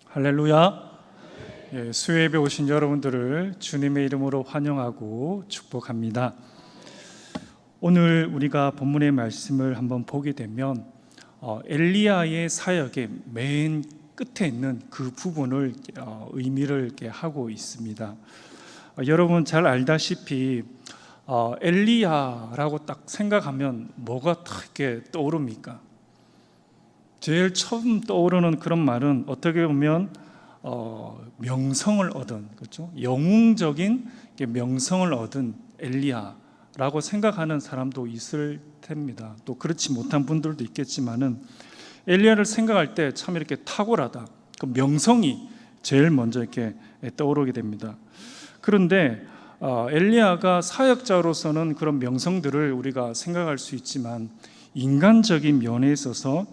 할렐루야. 수요예배 오신 여러분들을 주님의 이름으로 환영하고 축복합니다. 오늘 우리가 본문의 말씀을 한번 보게 되면 엘리야의 사역의 맨 끝에 있는 그 부분을 의미를 하고 있습니다. 여러분 잘 알다시피 엘리야라고 딱 생각하면 뭐가 딱 이렇게 떠오릅니까? 제일 처음 떠오르는 그런 말은 어떻게 보면 명성을 얻은, 그렇죠? 영웅적인 명성을 얻은 엘리야라고 생각하는 사람도 있을 텐입니다. 또 그렇지 못한 분들도 있겠지만은 엘리야를 생각할 때 참 이렇게 탁월하다, 그 명성이 제일 먼저 이렇게 떠오르게 됩니다. 그런데 엘리야가 사역자로서는 그런 명성들을 우리가 생각할 수 있지만 인간적인 면에 있어서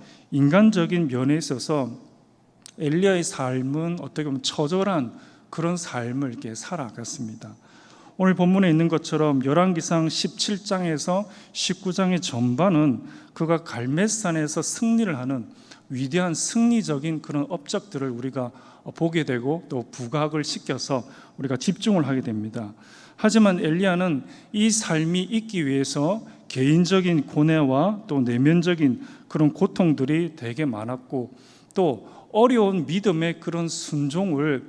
엘리야의 삶은 어떻게 보면 처절한 그런 삶을 이렇게 살아갔습니다. 오늘 본문에 있는 것처럼 열왕기상 17장에서 19장의 전반은 그가 갈멜산에서 승리를 하는 위대한 승리적인 그런 업적들을 우리가 보게 되고 또 부각을 시켜서 우리가 집중을 하게 됩니다. 하지만 엘리야는 이 삶이 있기 위해서 개인적인 고뇌와 또 내면적인 그런 고통들이 되게 많았고 또 어려운 믿음의 그런 순종을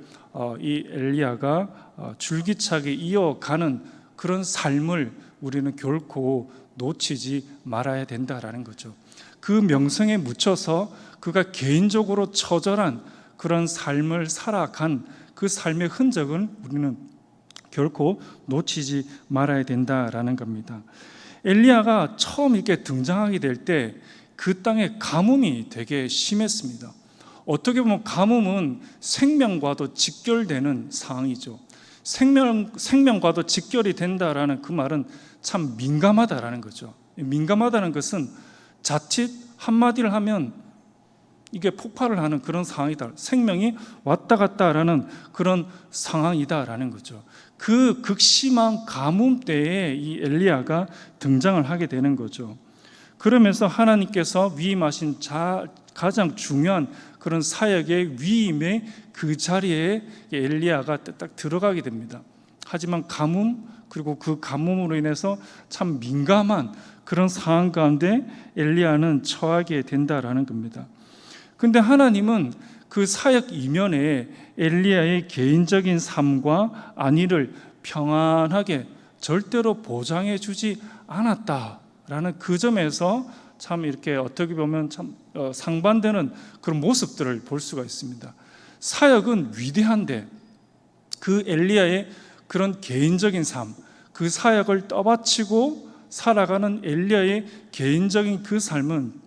이 엘리야가 줄기차게 이어가는 그런 삶을 우리는 결코 놓치지 말아야 된다라는 거죠. 그 명성에 묻혀서 그가 개인적으로 처절한 그런 삶을 살아간 그 삶의 흔적은 우리는 결코 놓치지 말아야 된다라는 겁니다. 엘리야가 처음 이렇게 등장하게 될 때 그 땅에 가뭄이 되게 심했습니다. 어떻게 보면 가뭄은 생명과도 직결되는 상황이죠. 생명과도 직결이 된다라는 그 말은 참 민감하다라는 거죠. 민감하다는 것은 자칫 한마디를 하면 이게 폭발을 하는 그런 상황이다. 생명이 왔다 갔다라는 그런 상황이다라는 거죠. 그 극심한 가뭄 때에 이 엘리야가 등장을 하게 되는 거죠. 그러면서 하나님께서 위임하신 가장 중요한 그런 사역의 위임의 그 자리에 엘리야가 딱 들어가게 됩니다. 하지만 가뭄, 그리고 그 가뭄으로 인해서 참 민감한 그런 상황 가운데 엘리야는 처하게 된다라는 겁니다. 근데 하나님은 그 사역 이면에 엘리야의 개인적인 삶과 안위를 평안하게 절대로 보장해 주지 않았다라는 그 점에서 참 이렇게 어떻게 보면 참 상반되는 그런 모습들을 볼 수가 있습니다. 사역은 위대한데 그 엘리야의 그런 개인적인 삶, 그 사역을 떠받치고 살아가는 엘리야의 개인적인 그 삶은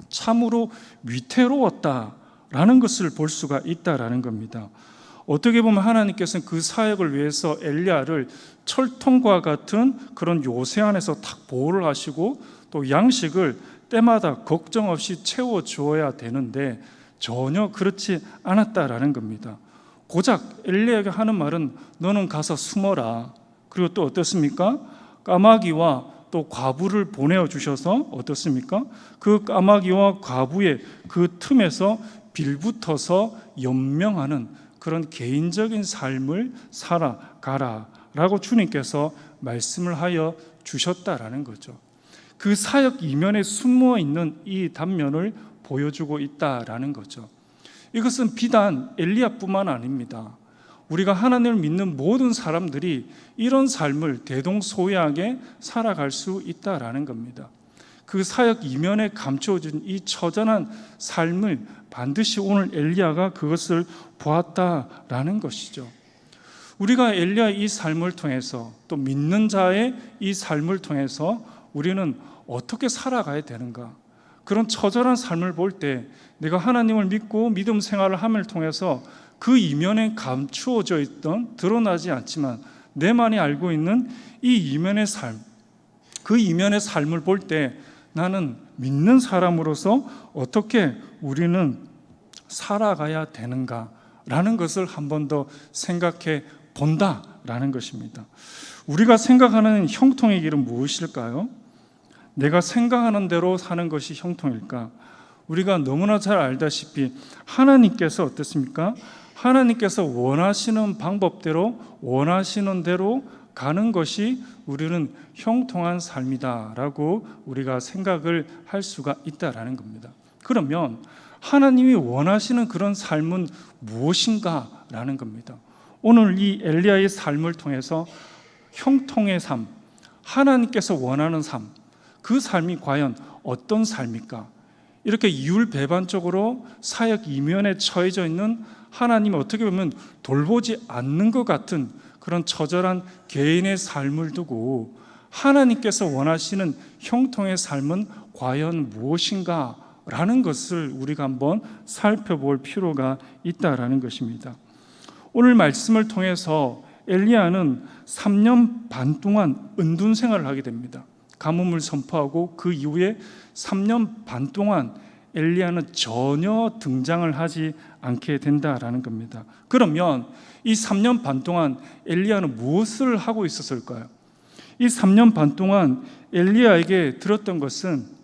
참으로 위태로웠다라는 것을 볼 수가 있다라는 겁니다. 어떻게 보면 하나님께서는 그 사역을 위해서 엘리야를 철통과 같은 그런 요새 안에서 탁 보호를 하시고 또 양식을 때마다 걱정 없이 채워주어야 되는데 전혀 그렇지 않았다라는 겁니다. 고작 엘리야가 하는 말은 너는 가서 숨어라. 그리고 또 어떻습니까? 까마귀와 또 과부를 보내어 주셔서 어떻습니까? 그 까마귀와 과부의 그 틈에서 빌붙어서 연명하는 그런 개인적인 삶을 살아가라라고 주님께서 말씀을 하여 주셨다라는 거죠. 그 사역 이면에 숨어 있는 이 단면을 보여주고 있다라는 거죠. 이것은 비단 엘리야뿐만 아닙니다. 우리가 하나님을 믿는 모든 사람들이 이런 삶을 대동소이하게 살아갈 수 있다라는 겁니다. 그 사역 이면에 감춰진 이 처절한 삶을 반드시 오늘 엘리야가 그것을 보았다라는 것이죠. 우리가 엘리야의 이 삶을 통해서 또 믿는 자의 이 삶을 통해서 우리는 어떻게 살아가야 되는가? 그런 처절한 삶을 볼 때 내가 하나님을 믿고 믿음 생활을 함을 통해서 그 이면에 감추어져 있던, 드러나지 않지만 내만이 알고 있는 이 이면의 삶, 그 이면의 삶을 볼 때 나는 믿는 사람으로서 어떻게 우리는 살아가야 되는가라는 것을 한 번 더 생각해 본다라는 것입니다. 우리가 생각하는 형통의 길은 무엇일까요? 내가 생각하는 대로 사는 것이 형통일까? 우리가 너무나 잘 알다시피 하나님께서 어떻습니까? 하나님께서 원하시는 방법대로 원하시는 대로 가는 것이 우리는 형통한 삶이다라고 우리가 생각을 할 수가 있다라는 겁니다. 그러면 하나님이 원하시는 그런 삶은 무엇인가라는 겁니다. 오늘 이 엘리야의 삶을 통해서 형통의 삶, 하나님께서 원하는 삶, 그 삶이 과연 어떤 삶일까? 이렇게 이율배반적으로 사역 이면에 처해져 있는 하나님이 어떻게 보면 돌보지 않는 것 같은 그런 처절한 개인의 삶을 두고 하나님께서 원하시는 형통의 삶은 과연 무엇인가? 라는 것을 우리가 한번 살펴볼 필요가 있다라는 것입니다. 오늘 말씀을 통해서 엘리야는 3년 반 동안 은둔 생활을 하게 됩니다. 가뭄을 선포하고 그 이후에 3년 반 동안 엘리야는 전혀 등장을 하지 않게 된다라는 겁니다. 그러면 이 3년 반 동안 엘리야는 무엇을 하고 있었을까요? 이 3년 반 동안 엘리야에게 들었던 것은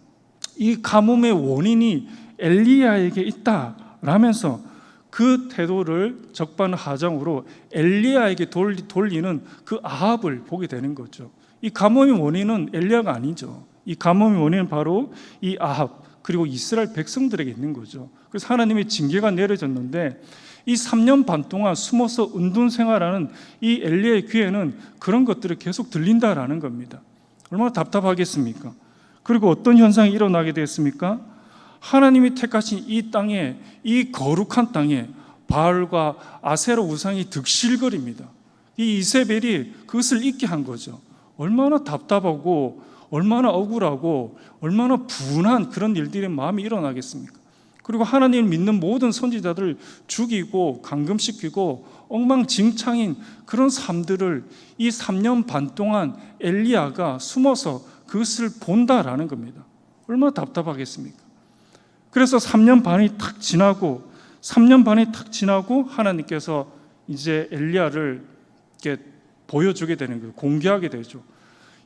이 가뭄의 원인이 엘리야에게 있다라면서 그 태도를 적반하장으로 엘리야에게 돌리는 그 아합을 보게 되는 거죠. 이 가뭄의 원인은 엘리야가 아니죠. 이 가뭄의 원인은 바로 이 아합 그리고 이스라엘 백성들에게 있는 거죠. 그래서 하나님의 징계가 내려졌는데 이 3년 반 동안 숨어서 은둔 생활하는 이 엘리야의 귀에는 그런 것들이 계속 들린다라는 겁니다. 얼마나 답답하겠습니까? 그리고 어떤 현상이 일어나게 됐습니까? 하나님이 택하신 이 땅에, 이 거룩한 땅에 바알과 아세라 우상이 득실거립니다. 이 이세벨이 그것을 잊게 한 거죠. 얼마나 답답하고 얼마나 억울하고 얼마나 분한 그런 일들의 마음이 일어나겠습니까? 그리고 하나님을 믿는 모든 선지자들을 죽이고 감금시키고 엉망진창인 그런 삶들을 이 3년 반 동안 엘리야가 숨어서 그것을 본다라는 겁니다. 얼마나 답답하겠습니까? 그래서 3년 반이 탁 지나고 하나님께서 이제 엘리야를 이렇게 보여주게 되는 거예요. 공개하게 되죠.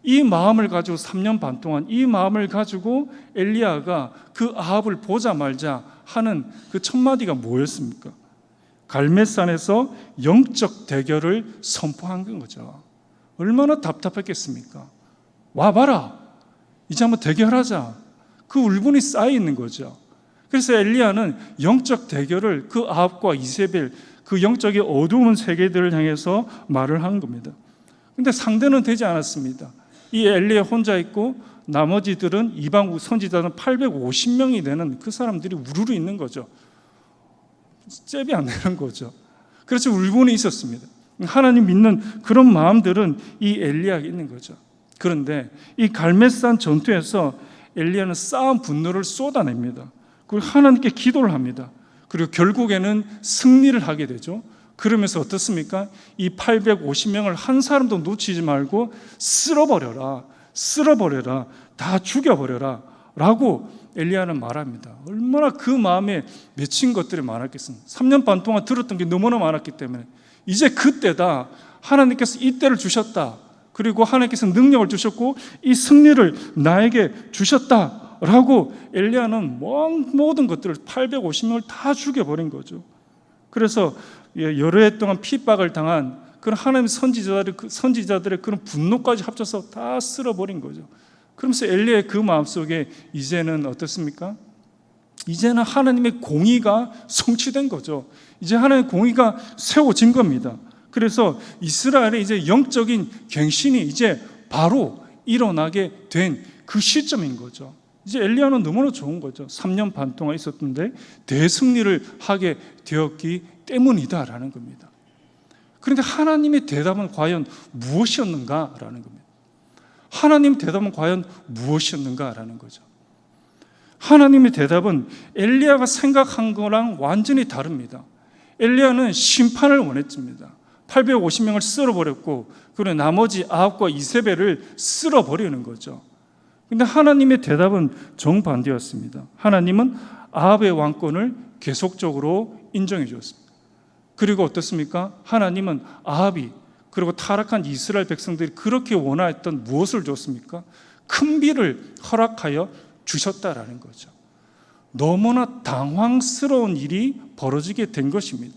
이 마음을 가지고 3년 반 동안 이 마음을 가지고 엘리야가 그 아합을 보자마자 하는 그 첫 마디가 뭐였습니까? 갈멜산에서 영적 대결을 선포한 거죠. 얼마나 답답했겠습니까? 와봐라, 이제 한번 대결하자. 그 울분이 쌓여 있는 거죠. 그래서 엘리야는 영적 대결을 그 아합과 이세벨, 그 영적의 어두운 세계들을 향해서 말을 한 겁니다. 근데 상대는 되지 않았습니다. 이 엘리야 혼자 있고 나머지들은 이방 선지자는 850명이 되는 그 사람들이 우르르 있는 거죠. 잽이 안 되는 거죠. 그래서 울분이 있었습니다. 하나님 믿는 그런 마음들은 이 엘리야에게 있는 거죠. 그런데 이 갈멜산 전투에서 엘리야는 쌓은 분노를 쏟아냅니다. 그리고 하나님께 기도를 합니다. 그리고 결국에는 승리를 하게 되죠. 그러면서 어떻습니까? 이 850명을 한 사람도 놓치지 말고 쓸어버려라, 다 죽여버려라 라고 엘리야는 말합니다. 얼마나 그 마음에 맺힌 것들이 많았겠습니까? 3년 반 동안 들었던 게 너무나 많았기 때문에 이제 그때다. 하나님께서 이 때를 주셨다. 그리고 하나님께서 능력을 주셨고 이 승리를 나에게 주셨다라고 엘리야는 모든 것들을 850명을 다 죽여버린 거죠. 그래서 여러 해 동안 핍박을 당한 그런 하나님의 선지자들의 그런 분노까지 합쳐서 다 쓸어버린 거죠. 그러면서 엘리야의 그 마음속에 이제는 어떻습니까? 이제는 하나님의 공의가 성취된 거죠. 이제 하나님의 공의가 세워진 겁니다. 그래서 이스라엘의 이제 영적인 갱신이 이제 바로 일어나게 된 그 시점인 거죠. 이제 엘리야는 너무나 좋은 거죠. 3년 반 동안 있었던데 대승리를 하게 되었기 때문이다라는 겁니다. 그런데 하나님의 대답은 과연 무엇이었는가라는 겁니다. 하나님의 대답은 과연 무엇이었는가라는 거죠. 하나님의 대답은 엘리야가 생각한 거랑 완전히 다릅니다. 엘리야는 심판을 원했습니다. 850명을 쓸어버렸고 그리고 나머지 아합과 이세벨을 쓸어버리는 거죠. 그런데 하나님의 대답은 정반대였습니다. 하나님은 아합의 왕권을 계속적으로 인정해 주었습니다. 그리고 어떻습니까? 하나님은 아합이 그리고 타락한 이스라엘 백성들이 그렇게 원하였던 무엇을 줬습니까? 큰 비를 허락하여 주셨다라는 거죠. 너무나 당황스러운 일이 벌어지게 된 것입니다.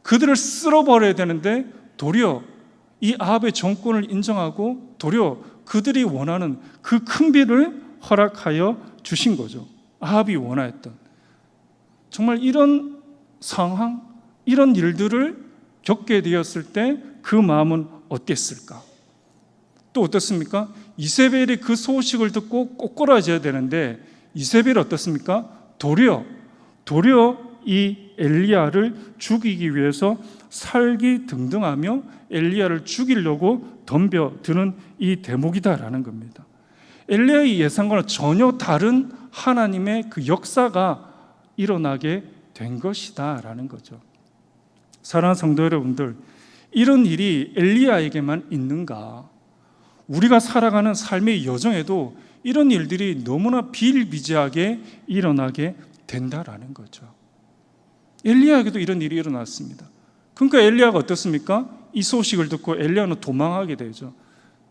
그들을 쓸어버려야 되는데 도리어 이 아합의 정권을 인정하고 도리어 그들이 원하는 그 큰 비를 허락하여 주신 거죠. 아합이 원하였던. 정말 이런 상황, 이런 일들을 겪게 되었을 때 그 마음은 어땠을까? 또 어떻습니까? 이세벨이 그 소식을 듣고 꼬꾸라져야 되는데 이세벨이 어떻습니까? 도리어 이 엘리야를 죽이기 위해서 살기등등하며 엘리야를 죽이려고 덤벼드는 이 대목이다라는 겁니다. 엘리야의 예상과는 전혀 다른 하나님의 그 역사가 일어나게 된 것이다라는 거죠. 사랑하는 성도 여러분들, 이런 일이 엘리야에게만 있는가? 우리가 살아가는 삶의 여정에도 이런 일들이 너무나 비일비재하게 일어나게 된다라는 거죠. 엘리야에게도 이런 일이 일어났습니다. 그러니까 엘리야가 어떻습니까? 이 소식을 듣고 엘리야는 도망하게 되죠.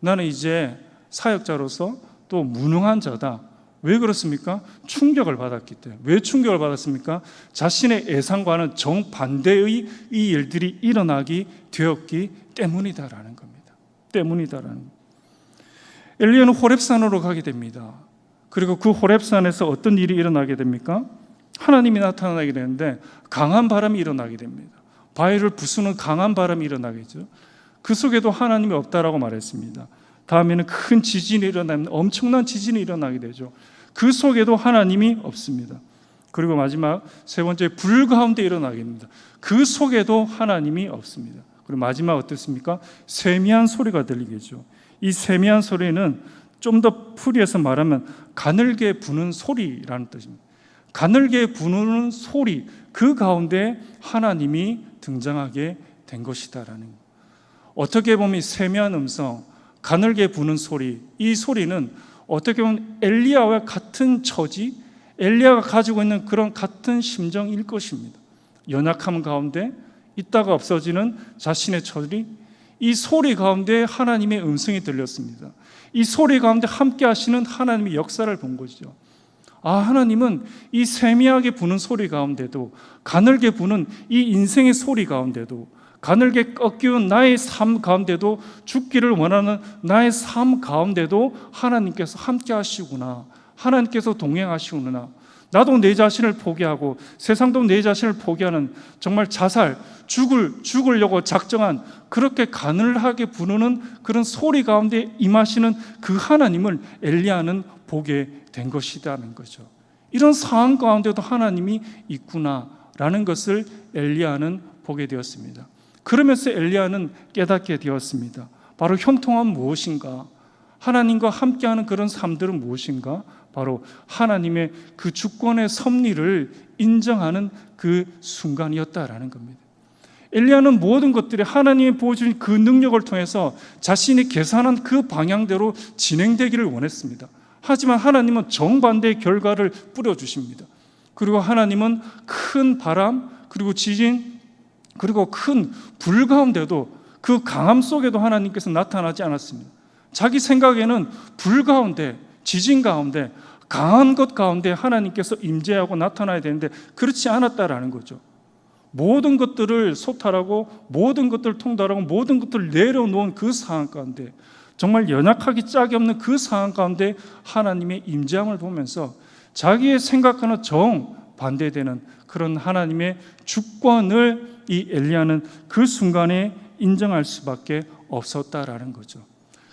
나는 이제 사역자로서 또 무능한 자다. 왜 그렇습니까? 충격을 받았기 때문에. 왜 충격을 받았습니까? 자신의 예상과는 정반대의 이 일들이 일어나게 되었기 때문이다라는 겁니다. 때문이다라는 겁니다. 엘리야는 호렙산으로 가게 됩니다. 그리고 그 호렙산에서 어떤 일이 일어나게 됩니까? 하나님이 나타나게 되는데 강한 바람이 일어나게 됩니다. 바위를 부수는 강한 바람이 일어나겠죠. 그 속에도 하나님이 없다라고 말했습니다. 다음에는 큰 지진이 일어나면 엄청난 지진이 일어나게 되죠. 그 속에도 하나님이 없습니다. 그리고 마지막 세 번째, 불 가운데 일어나게 됩니다. 그 속에도 하나님이 없습니다. 그리고 마지막 어떻습니까? 세미한 소리가 들리겠죠. 이 세미한 소리는 좀 더 풀이해서 말하면 가늘게 부는 소리라는 뜻입니다. 가늘게 부는 소리, 그 가운데 하나님이 등장하게 된 것이다라는 거예요. 어떻게 보면 세미한 음성, 가늘게 부는 소리, 이 소리는 어떻게 보면 엘리야와 같은 처지, 엘리야가 가지고 있는 그런 같은 심정일 것입니다. 연약함 가운데 있다가 없어지는 자신의 처지, 이 소리 가운데 하나님의 음성이 들렸습니다. 이 소리 가운데 함께 하시는 하나님의 역사를 본 것이죠. 하나님은 이 세미하게 부는 소리 가운데도, 가늘게 부는 이 인생의 소리 가운데도, 가늘게 꺾이는 나의 삶 가운데도, 죽기를 원하는 나의 삶 가운데도 하나님께서 함께 하시구나, 하나님께서 동행하시구나. 나도 내 자신을 포기하고 세상도 내 자신을 포기하는 정말 자살, 죽으려고 작정한 그렇게 가늘하게 부르는 그런 소리 가운데 임하시는 그 하나님을 엘리야는 보게 된 것이라는 거죠. 이런 상황 가운데도 하나님이 있구나라는 것을 엘리야는 보게 되었습니다. 그러면서 엘리야는 깨닫게 되었습니다. 바로 형통함은 무엇인가? 하나님과 함께하는 그런 삶들은 무엇인가? 바로 하나님의 그 주권의 섭리를 인정하는 그 순간이었다라는 겁니다. 엘리야는 모든 것들이 하나님이 보여준 그 능력을 통해서 자신이 계산한 그 방향대로 진행되기를 원했습니다. 하지만 하나님은 정반대의 결과를 뿌려주십니다. 그리고 하나님은 큰 바람, 그리고 지진, 그리고 큰 불 가운데도, 그 강함 속에도 하나님께서 나타나지 않았습니다. 자기 생각에는 불 가운데, 지진 가운데, 강한 것 가운데 하나님께서 임재하고 나타나야 되는데 그렇지 않았다라는 거죠. 모든 것들을 소탈하고 모든 것들을 통달하고 모든 것들을 내려놓은 그 상황 가운데, 정말 연약하기 짝이 없는 그 상황 가운데 하나님의 임재함을 보면서 자기의 생각과는 정반대되는 그런 하나님의 주권을 이 엘리야는 그 순간에 인정할 수밖에 없었다라는 거죠.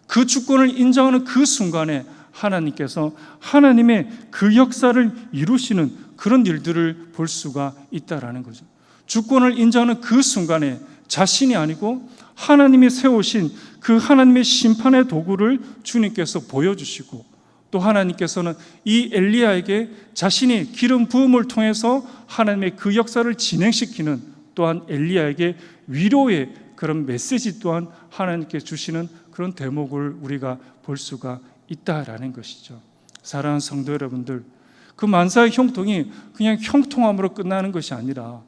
그 주권을 인정하는 그 순간에 하나님께서 하나님의 그 역사를 이루시는 그런 일들을 볼 수가 있다라는 거죠. 주권을 인정하는 그 순간에 자신이 아니고 하나님이 세우신 그 하나님의 심판의 도구를 주님께서 보여주시고, 또 하나님께서는 이 엘리야에게 자신이 기름 부음을 통해서 하나님의 그 역사를 진행시키는, 또한 엘리야에게 위로의 그런 메시지 또한 하나님께 주시는 그런 대목을 우리가 볼 수가 있다라는 것이죠. 사랑하는 성도 여러분들, 그 만사의 형통이 그냥 형통함으로 끝나는 것이 아니라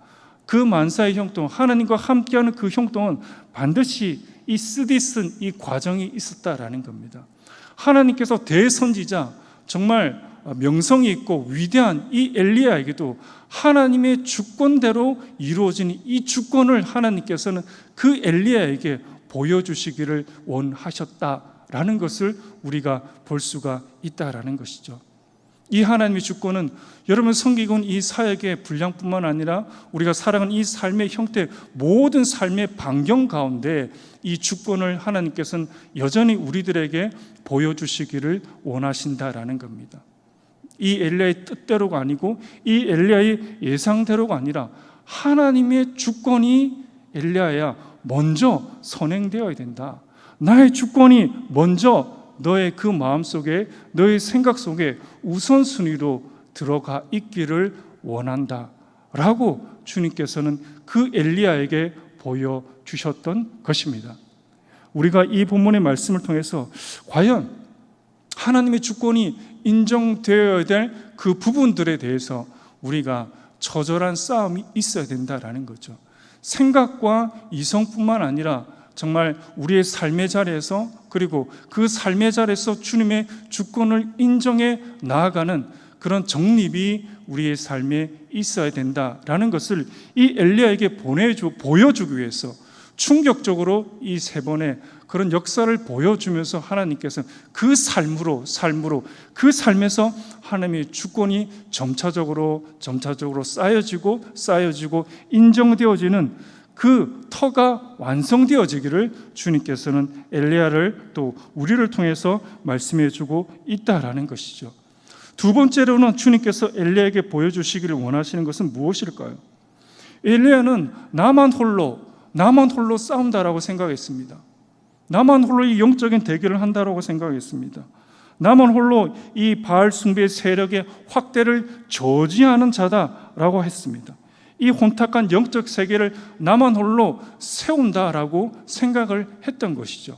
그 만사의 형통, 하나님과 함께하는 그 형통은 반드시 이 쓰디쓴 이 과정이 있었다라는 겁니다. 하나님께서 대선지자, 정말 명성이 있고 위대한 이 엘리야에게도 하나님의 주권대로 이루어진 이 주권을 하나님께서는 그 엘리야에게 보여주시기를 원하셨다라는 것을 우리가 볼 수가 있다라는 것이죠. 이 하나님의 주권은 여러분 섬기고 이 사역의 분량뿐만 아니라 우리가 살아가는 이 삶의 형태, 모든 삶의 반경 가운데 이 주권을 하나님께서는 여전히 우리들에게 보여주시기를 원하신다라는 겁니다. 이 엘리야의 뜻대로가 아니고 이 엘리야의 예상대로가 아니라 하나님의 주권이 엘리야야 먼저 선행되어야 된다. 나의 주권이 먼저 너의 그 마음속에, 너의 생각 속에 우선순위로 들어가 있기를 원한다 라고 주님께서는 그 엘리야에게 보여주셨던 것입니다. 우리가 이 본문의 말씀을 통해서 과연 하나님의 주권이 인정되어야 될 그 부분들에 대해서 우리가 처절한 싸움이 있어야 된다라는 거죠. 생각과 이성뿐만 아니라 정말 우리의 삶의 자리에서, 그리고 그 삶의 자리에서 주님의 주권을 인정해 나아가는 그런 정립이 우리의 삶에 있어야 된다라는 것을 이 엘리야에게 보여주기 위해서 충격적으로 이 세 번의 그런 역사를 보여주면서 하나님께서 그 삶으로 그 삶에서 하나님의 주권이 점차적으로 쌓여지고 인정되어지는 그 터가 완성되어지기를 주님께서는 엘리야를 또 우리를 통해서 말씀해 주고 있다라는 것이죠. 두 번째로는 주님께서 엘리야에게 보여주시기를 원하시는 것은 무엇일까요? 엘리야는 나만 홀로 싸운다라고 생각했습니다. 나만 홀로 이 영적인 대결을 한다라고 생각했습니다. 나만 홀로 이 바알 숭배의 세력의 확대를 저지하는 자다라고 했습니다. 이 혼탁한 영적 세계를 나만 홀로 세운다라고 생각을 했던 것이죠.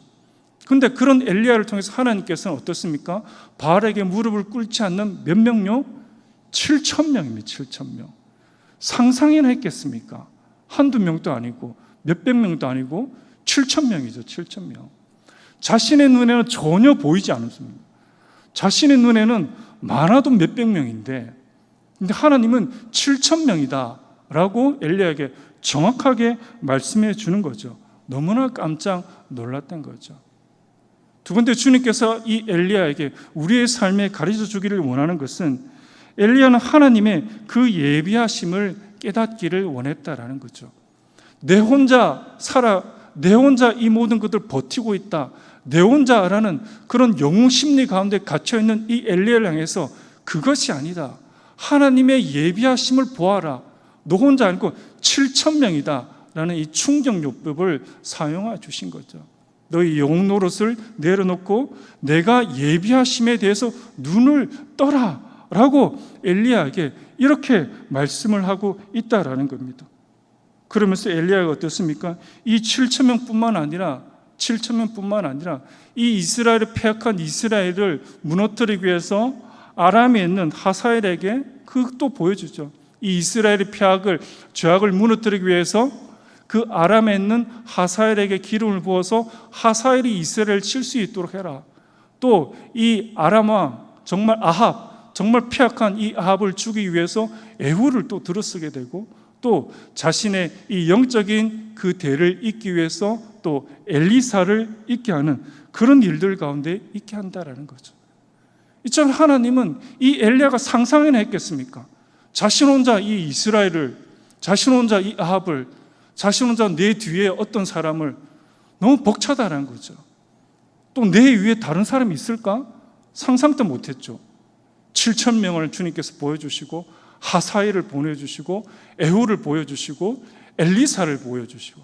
그런데 그런 엘리야를 통해서 하나님께서는 어떻습니까? 바알에게 무릎을 꿇지 않는 몇 명요? 7,000명입니다. 7,000명. 상상이나 했겠습니까? 한두 명도 아니고 몇백 명도 아니고 7,000명이죠. 7,000명. 자신의 눈에는 전혀 보이지 않습니다. 자신의 눈에는 많아도 몇백 명인데, 근데 하나님은 7,000명이다 라고 엘리야에게 정확하게 말씀해 주는 거죠. 너무나 깜짝 놀랐던 거죠. 두 번째, 주님께서 이 엘리야에게 우리의 삶에 가르쳐 주기를 원하는 것은 엘리야는 하나님의 그 예비하심을 깨닫기를 원했다라는 거죠. 내 혼자 살아, 내 혼자 이 모든 것들을 버티고 있다, 내 혼자라는 그런 영웅 심리 가운데 갇혀있는 이 엘리야를 향해서 그것이 아니다, 하나님의 예비하심을 보아라, 너 혼자 아니고 7,000명이다 라는 이 충격요법을 사용해 주신 거죠. 너희 영웅 노릇을 내려놓고 내가 예비하심에 대해서 눈을 떠라 라고 엘리야에게 이렇게 말씀을 하고 있다라는 겁니다. 그러면서 엘리야가 어떻습니까? 이 7,000명뿐만 아니라 이 이스라엘을 패역한 이스라엘을 무너뜨리기 위해서 아람에 있는 하사엘에게 그것도 보여주죠. 이 이스라엘의 죄악을 무너뜨리기 위해서 그 아람에 있는 하사엘에게 기름을 부어서 하사엘이 이스라엘을 칠 수 있도록 해라. 또 이 아람 왕 정말 패악한 이 아합을 죽이기 위해서 에후를 또 들어쓰게 되고, 또 자신의 이 영적인 그 대를 잇기 위해서 또 엘리사를 잇게 하는 그런 일들 가운데 있게 한다라는 거죠. 이처럼 하나님은 이 엘리야가 상상이나 했겠습니까? 자신 혼자 이 이스라엘을, 자신 혼자 이 아합을, 자신 혼자 내 뒤에 어떤 사람을, 너무 벅차다라는 거죠. 또 내 위에 다른 사람이 있을까? 상상도 못했죠. 7,000명을 주님께서 보여주시고, 하사엘을 보내주시고, 에후를 보여주시고, 엘리사를 보여주시고,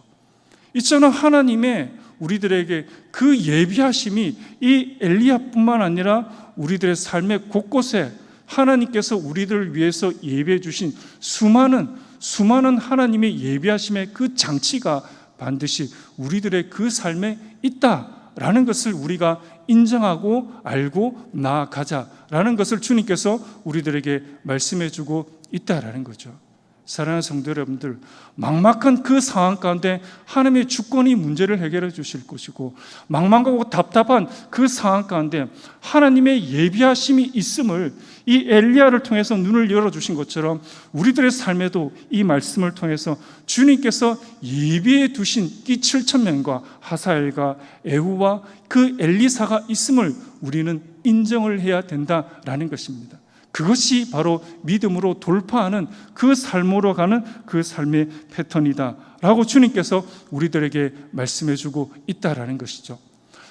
이처럼 하나님의 우리들에게 그 예비하심이 이 엘리야뿐만 아니라 우리들의 삶의 곳곳에 하나님께서 우리들을 위해서 예비해 주신 수많은 하나님의 예비하심의 그 장치가 반드시 우리들의 그 삶에 있다라는 것을 우리가 인정하고 알고 나아가자라는 것을 주님께서 우리들에게 말씀해 주고 있다라는 거죠. 사랑하는 성도 여러분들, 막막한 그 상황 가운데 하나님의 주권이 문제를 해결해 주실 것이고, 막막하고 답답한 그 상황 가운데 하나님의 예비하심이 있음을 이 엘리야를 통해서 눈을 열어주신 것처럼 우리들의 삶에도 이 말씀을 통해서 주님께서 예비해 두신 이 7,000명과 하사엘과 에후와 그 엘리사가 있음을 우리는 인정을 해야 된다라는 것입니다. 그것이 바로 믿음으로 돌파하는 그 삶으로 가는 그 삶의 패턴이다라고 주님께서 우리들에게 말씀해 주고 있다라는 것이죠.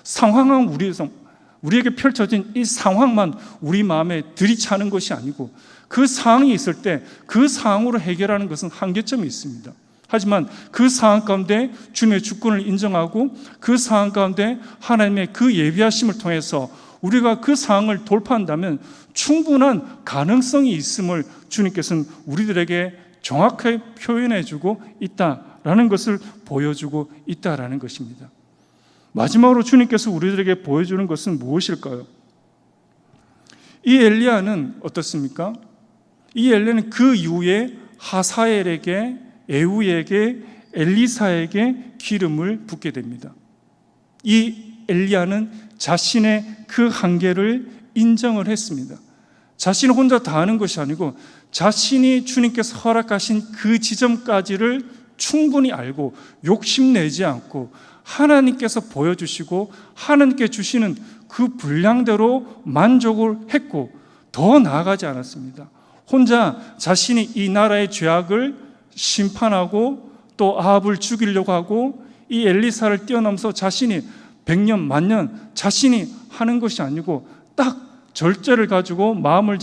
상황은 우리에게 펼쳐진 이 상황만 우리 마음에 들이차는 것이 아니고, 그 상황이 있을 때 그 상황으로 해결하는 것은 한계점이 있습니다. 하지만 그 상황 가운데 주님의 주권을 인정하고 그 상황 가운데 하나님의 그 예비하심을 통해서 우리가 그 상황을 돌파한다면 충분한 가능성이 있음을 주님께서는 우리들에게 정확하게 표현해 주고 있다라는 것을 보여주고 있다라는 것입니다. 마지막으로 주님께서 우리들에게 보여주는 것은 무엇일까요? 이 엘리야는 어떻습니까? 이 엘리야는 그 이후에 하사엘에게, 에후에게, 엘리사에게 기름을 붓게 됩니다. 이 엘리야는 자신의 그 한계를 인정을 했습니다. 자신이 혼자 다 하는 것이 아니고 자신이 주님께서 허락하신 그 지점까지를 충분히 알고 욕심내지 않고 하나님께서 보여주시고 하나님께 주시는 그 분량대로 만족을 했고 더 나아가지 않았습니다. 혼자 자신이 이 나라의 죄악을 심판하고 또 아합을 죽이려고 하고 이 엘리사를 뛰어넘어서 자신이 100년, 만년 자신이 하는 것이 아니고 딱 절제를 가지고 마음을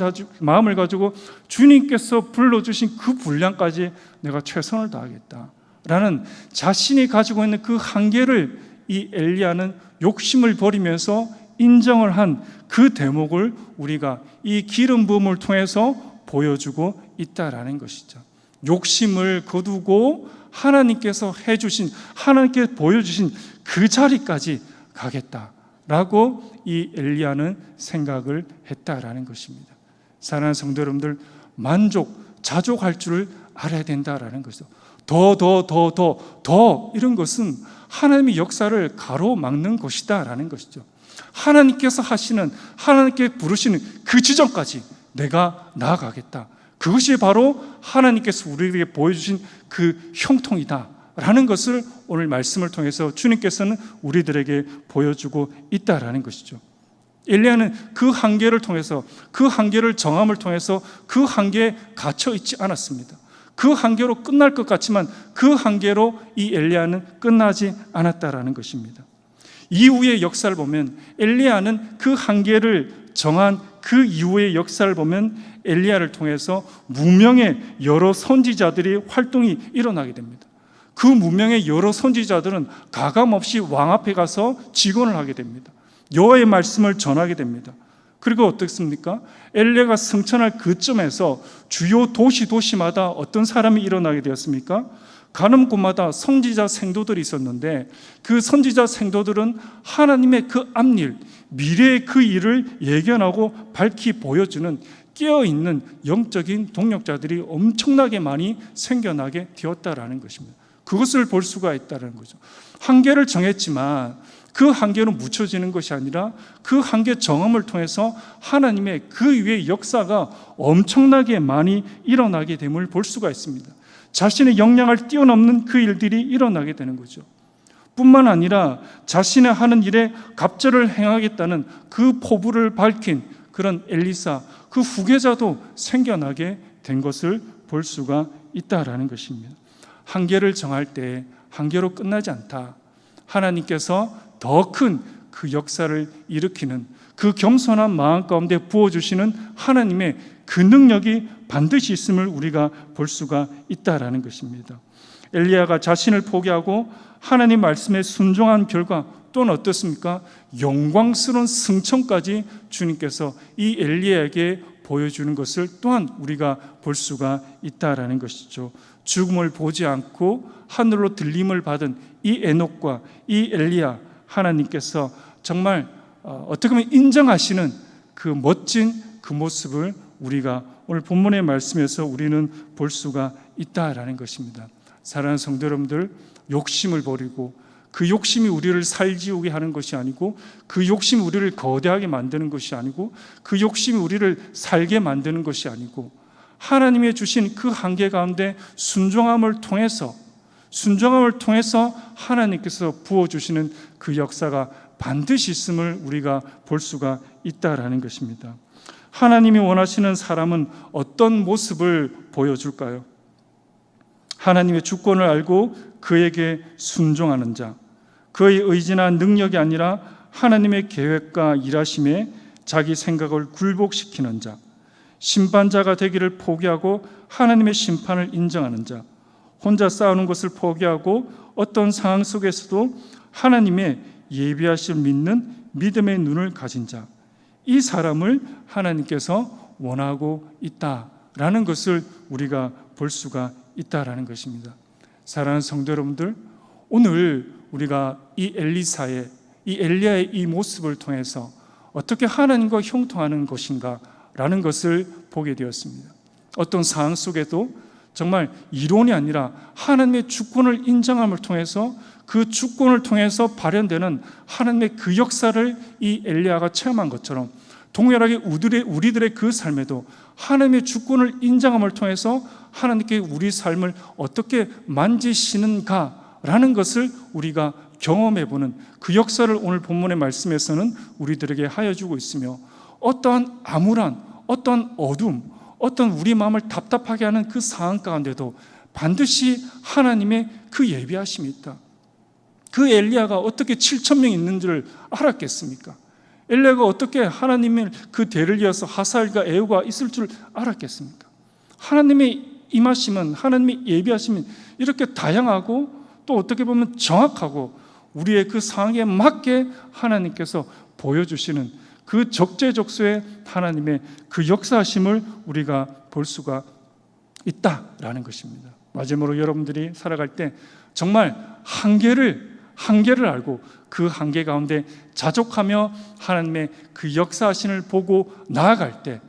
가지고 주님께서 불러주신 그 분량까지 내가 최선을 다하겠다라는 자신이 가지고 있는 그 한계를 이 엘리야는 욕심을 버리면서 인정을 한 그 대목을 우리가 이 기름 부음을 통해서 보여주고 있다라는 것이죠. 욕심을 거두고 하나님께서 해주신, 하나님께 보여주신 그 자리까지 가겠다라고 이 엘리야는 생각을 했다라는 것입니다. 사랑하는 성도 여러분들, 자족할 줄을 알아야 된다라는 것이죠. 더 이런 것은 하나님의 역사를 가로막는 것이다라는 것이죠. 하나님께서 하시는, 하나님께 부르시는 그 지점까지 내가 나아가겠다. 그것이 바로 하나님께서 우리에게 보여주신 그 형통이다라는 것을 오늘 말씀을 통해서 주님께서는 우리들에게 보여주고 있다라는 것이죠. 엘리야는 그 한계를 통해서, 그 한계를 정함을 통해서 그 한계에 갇혀 있지 않았습니다. 그 한계로 끝날 것 같지만 그 한계로 이 엘리야는 끝나지 않았다라는 것입니다. 이후의 역사를 보면 엘리야는 그 한계를 정한 그 이후의 역사를 보면 엘리야를 통해서 무명의 여러 선지자들이 활동이 일어나게 됩니다. 그 무명의 여러 선지자들은 가감없이 왕 앞에 가서 직언을 하게 됩니다. 여호와의 말씀을 전하게 됩니다. 그리고 어떻습니까? 엘리야가 승천할 그쯤에서 주요 도시마다 어떤 사람이 일어나게 되었습니까? 가는 곳마다 선지자 생도들이 있었는데 그 선지자 생도들은 하나님의 그 앞일, 미래의 그 일을 예견하고 밝히 보여주는 깨어있는 영적인 동력자들이 엄청나게 많이 생겨나게 되었다라는 것입니다. 그것을 볼 수가 있다는 거죠. 한계를 정했지만 그 한계로 묻혀지는 것이 아니라 그 한계 정함을 통해서 하나님의 그 위의 역사가 엄청나게 많이 일어나게 됨을 볼 수가 있습니다. 자신의 역량을 뛰어넘는 그 일들이 일어나게 되는 거죠. 뿐만 아니라 자신의 하는 일에 갑절을 행하겠다는 그 포부를 밝힌 그런 엘리사, 그 후계자도 생겨나게 된 것을 볼 수가 있다라는 것입니다. 한계를 정할 때 한계로 끝나지 않다. 하나님께서 더 큰 그 역사를 일으키는 그 겸손한 마음 가운데 부어주시는 하나님의 그 능력이 반드시 있음을 우리가 볼 수가 있다라는 것입니다. 엘리야가 자신을 포기하고 하나님 말씀에 순종한 결과 또는 어떻습니까? 영광스러운 승천까지 주님께서 이 엘리야에게 보여주는 것을 또한 우리가 볼 수가 있다라는 것이죠. 죽음을 보지 않고 하늘로 들림을 받은 이 에녹과 이 엘리야, 하나님께서 정말 어떻게 보면 인정하시는 그 멋진 그 모습을 우리가 오늘 본문의 말씀에서 우리는 볼 수가 있다라는 것입니다. 사랑하는 성도 여러분들, 욕심을 버리고 그 욕심이 우리를 살지우게 하는 것이 아니고, 그 욕심이 우리를 거대하게 만드는 것이 아니고, 그 욕심이 우리를 살게 만드는 것이 아니고, 하나님의 주신 그 한계 가운데 순종함을 통해서 하나님께서 부어주시는 그 역사가 반드시 있음을 우리가 볼 수가 있다라는 것입니다. 하나님이 원하시는 사람은 어떤 모습을 보여줄까요? 하나님의 주권을 알고 그에게 순종하는 자, 그의 의지나 능력이 아니라 하나님의 계획과 일하심에 자기 생각을 굴복시키는 자, 심판자가 되기를 포기하고 하나님의 심판을 인정하는 자, 혼자 싸우는 것을 포기하고 어떤 상황 속에서도 하나님의 예비하심을 믿는 믿음의 눈을 가진 자, 이 사람을 하나님께서 원하고 있다라는 것을 우리가 볼 수가 있다라는 것입니다. 사랑하는 성도 여러분들, 오늘 우리가 이 엘리야의 이 모습을 통해서 어떻게 하나님과 형통하는 것인가 라는 것을 보게 되었습니다. 어떤 상황 속에도 정말 이론이 아니라 하나님의 주권을 인정함을 통해서, 그 주권을 통해서 발현되는 하나님의 그 역사를 이 엘리야가 체험한 것처럼, 동일하게 우리들의 그 삶에도 하나님의 주권을 인정함을 통해서 하나님께 우리 삶을 어떻게 만지시는가라는 것을 우리가 경험해보는 그 역사를 오늘 본문의 말씀에서는 우리들에게 하여 주고 있으며, 어떠한 암울한, 어떠한 어둠, 어떤 우리 마음을 답답하게 하는 그 상황 가운데도 반드시 하나님의 그 예비하심이 있다. 그 엘리야가 어떻게 7,000명이 있는지를 알았겠습니까? 엘리야가 어떻게 하나님의 그 대를 이어서 하사엘과 에후가 있을 줄 알았겠습니까? 하나님의 임하심은, 하나님의 예비하심은 이렇게 다양하고 또 어떻게 보면 정확하고 우리의 그 상황에 맞게 하나님께서 보여주시는 그 적재적소의 하나님의 그 역사하심을 우리가 볼 수가 있다라는 것입니다. 마지막으로 여러분들이 살아갈 때 정말 한계를 알고 그 한계 가운데 자족하며 하나님의 그 역사하심을 보고 나아갈 때,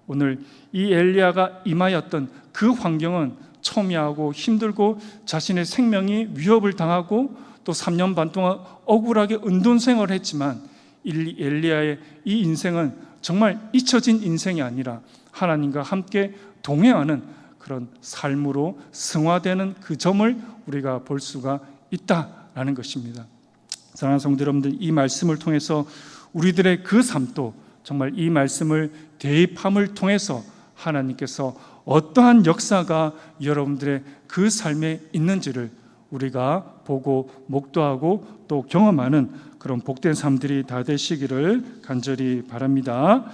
오늘 이 엘리야가 임하였던 그 환경은 첨예하고 힘들고 자신의 생명이 위협을 당하고 또 3년 반 동안 억울하게 은둔생활을 했지만, 엘리야의 이 인생은 정말 잊혀진 인생이 아니라 하나님과 함께 동행하는 그런 삶으로 승화되는 그 점을 우리가 볼 수가 있다라는 것입니다. 사랑하는 성도 여러분들, 이 말씀을 통해서 우리들의 그 삶도 정말 이 말씀을 대입함을 통해서 하나님께서 어떠한 역사가 여러분들의 그 삶에 있는지를 우리가 보고 목도하고 또 경험하는 그런 복된 삶들이 다 되시기를 간절히 바랍니다.